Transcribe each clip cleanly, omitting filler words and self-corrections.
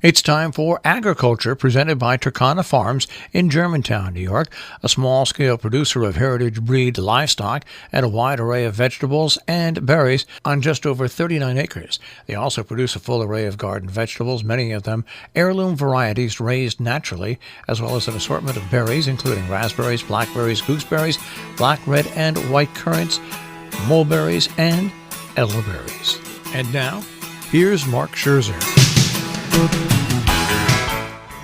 It's time for Agriculture, presented by Turkana Farms in Germantown, New York, a small-scale producer of heritage breed livestock and a wide array of vegetables and berries on just over 39 acres. They also produce a full array of garden vegetables, many of them heirloom varieties raised naturally, as well as an assortment of berries, including raspberries, blackberries, gooseberries, black, red, and white currants, mulberries, and elderberries. And now, here's Mark Scherzer.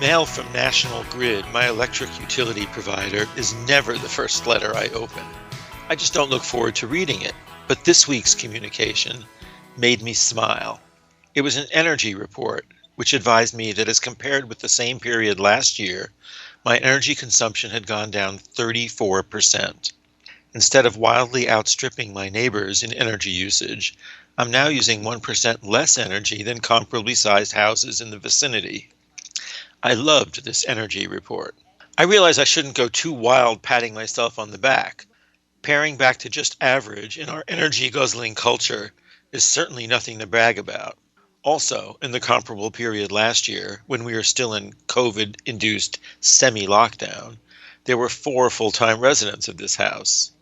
Mail from National Grid, my electric utility provider, is never the first letter I open. I just don't look forward to reading it. But this week's communication made me smile. It was an energy report, which advised me that as compared with the same period last year, my energy consumption had gone down 34%. Instead of wildly outstripping my neighbors in energy usage, I'm now using 1% less energy than comparably sized houses in the vicinity. I loved this energy report. I realize I shouldn't go too wild patting myself on the back. Paring back to just average in our energy guzzling culture is certainly nothing to brag about. Also, in the comparable period last year, when we were still in COVID-induced semi-lockdown, there were 4 full-time residents of this house.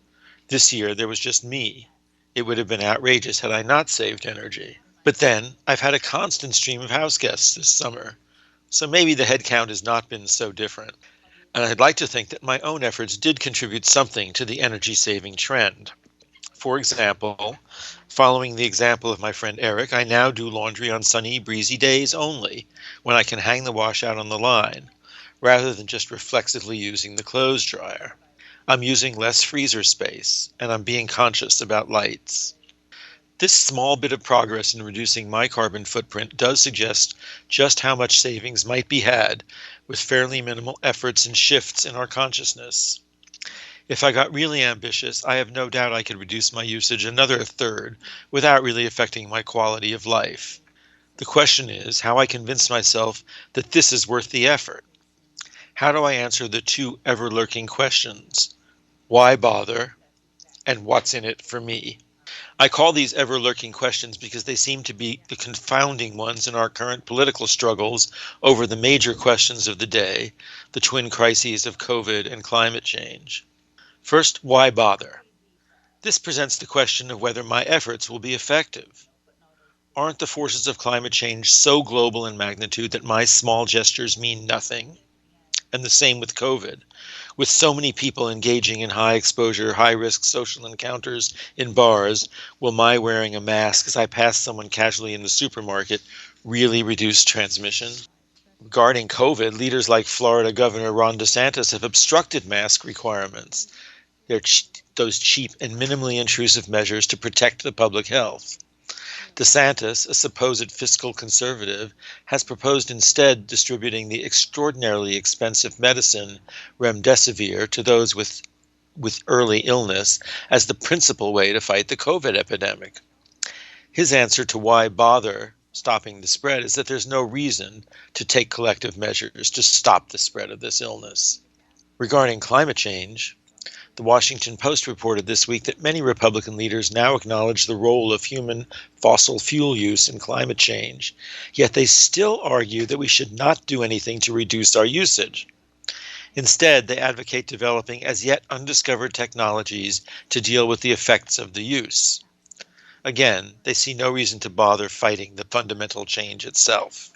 This year, there was just me. It would have been outrageous had I not saved energy. But then, I've had a constant stream of house guests this summer, so maybe the head count has not been so different. And I'd like to think that my own efforts did contribute something to the energy-saving trend. For example, following the example of my friend Eric, I now do laundry on sunny, breezy days only, when I can hang the wash out on the line, rather than just reflexively using the clothes dryer. I'm using less freezer space, and I'm being conscious about lights. This small bit of progress in reducing my carbon footprint does suggest just how much savings might be had with fairly minimal efforts and shifts in our consciousness. If I got really ambitious, I have no doubt I could reduce my usage another third without really affecting my quality of life. The question is how I convince myself that this is worth the effort. How do I answer the 2 ever-lurking questions? Why bother? And what's in it for me? I call these ever-lurking questions because they seem to be the confounding ones in our current political struggles over the major questions of the day, the twin crises of COVID and climate change. First, why bother? This presents the question of whether my efforts will be effective. Aren't the forces of climate change so global in magnitude that my small gestures mean nothing? And the same with COVID. With so many people engaging in high-exposure, high-risk social encounters in bars, will my wearing a mask as I pass someone casually in the supermarket really reduce transmission? Regarding COVID, leaders like Florida Governor Ron DeSantis have obstructed mask requirements. They're those cheap and minimally intrusive measures to protect the public health. DeSantis, a supposed fiscal conservative, has proposed instead distributing the extraordinarily expensive medicine remdesevir to those with early illness as the principal way to fight the COVID epidemic. His answer to why bother stopping the spread is that there's no reason to take collective measures to stop the spread of this illness. Regarding climate change, the Washington Post reported this week that many Republican leaders now acknowledge the role of human fossil fuel use in climate change, yet they still argue that we should not do anything to reduce our usage. Instead, they advocate developing as yet undiscovered technologies to deal with the effects of the use. Again, they see no reason to bother fighting the fundamental change itself.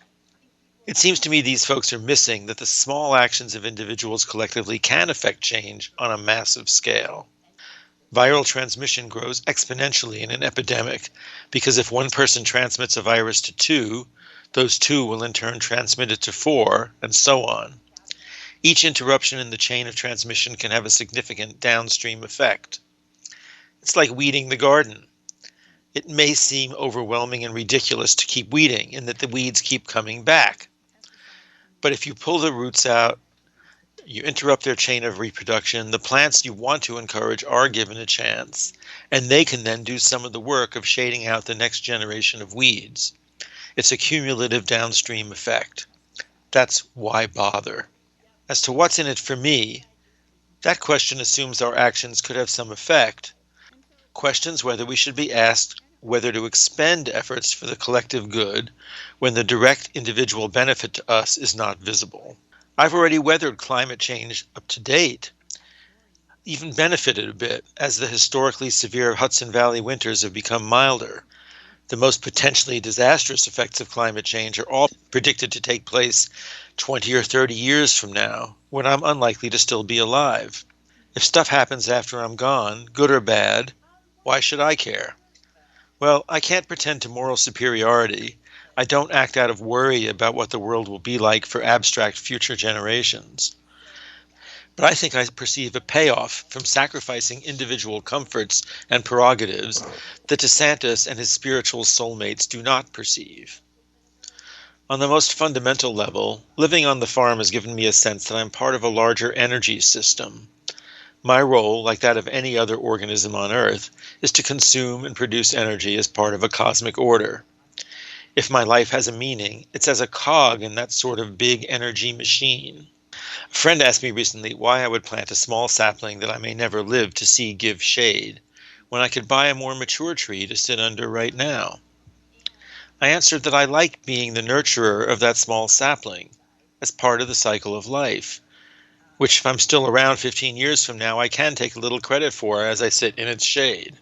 It seems to me these folks are missing that the small actions of individuals collectively can affect change on a massive scale. Viral transmission grows exponentially in an epidemic because if one person transmits a virus to 2, those 2 will in turn transmit it to 4, and so on. Each interruption in the chain of transmission can have a significant downstream effect. It's like weeding the garden. It may seem overwhelming and ridiculous to keep weeding in that the weeds keep coming back. But if you pull the roots out, you interrupt their chain of reproduction, the plants you want to encourage are given a chance, and they can then do some of the work of shading out the next generation of weeds. It's a cumulative downstream effect. That's why bother. As to what's in it for me, that question assumes our actions could have some effect, questions whether we should be asked whether to expend efforts for the collective good when the direct individual benefit to us is not visible. I've already weathered climate change up to date, even benefited a bit as the historically severe Hudson Valley winters have become milder. The most potentially disastrous effects of climate change are all predicted to take place 20 or 30 years from now, when I'm unlikely to still be alive. If stuff happens after I'm gone, good or bad, why should I care? Well, I can't pretend to moral superiority. I don't act out of worry about what the world will be like for abstract future generations. But I think I perceive a payoff from sacrificing individual comforts and prerogatives that DeSantis and his spiritual soulmates do not perceive. On the most fundamental level, living on the farm has given me a sense that I'm part of a larger energy system. My role, like that of any other organism on Earth, is to consume and produce energy as part of a cosmic order. If my life has a meaning, it's as a cog in that sort of big energy machine. A friend asked me recently why I would plant a small sapling that I may never live to see give shade, when I could buy a more mature tree to sit under right now. I answered that I like being the nurturer of that small sapling, as part of the cycle of life, which if I'm still around 15 years from now, I can take a little credit for as I sit in its shade.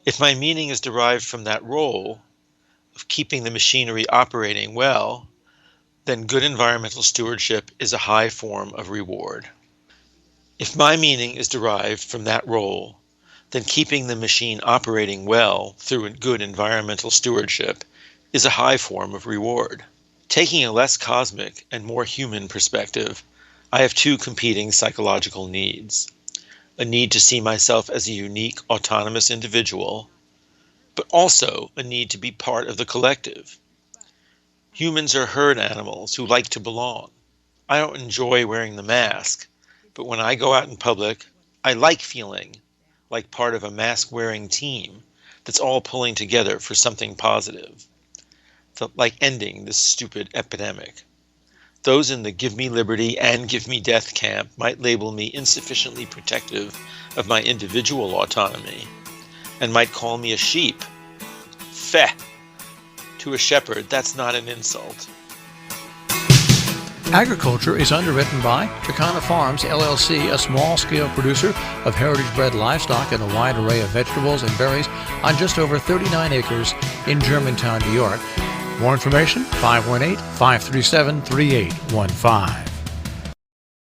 If my meaning is derived from that role of keeping the machinery operating well, then good environmental stewardship is a high form of reward. If my meaning is derived from that role, then keeping the machine operating well through good environmental stewardship is a high form of reward. Taking a less cosmic and more human perspective, I have two competing psychological needs. A need to see myself as a unique, autonomous individual, but also a need to be part of the collective. Humans are herd animals who like to belong. I don't enjoy wearing the mask, but when I go out in public, I like feeling like part of a mask-wearing team that's all pulling together for something positive, like ending this stupid epidemic. Those in the give me liberty and give me death camp might label me insufficiently protective of my individual autonomy and might call me a sheep. Feh! To a shepherd, that's not an insult. Agriculture is underwritten by Turkana Farms, LLC, a small-scale producer of heritage-bred livestock and a wide array of vegetables and berries on just over 39 acres in Germantown, New York. More information, 518-537-3815.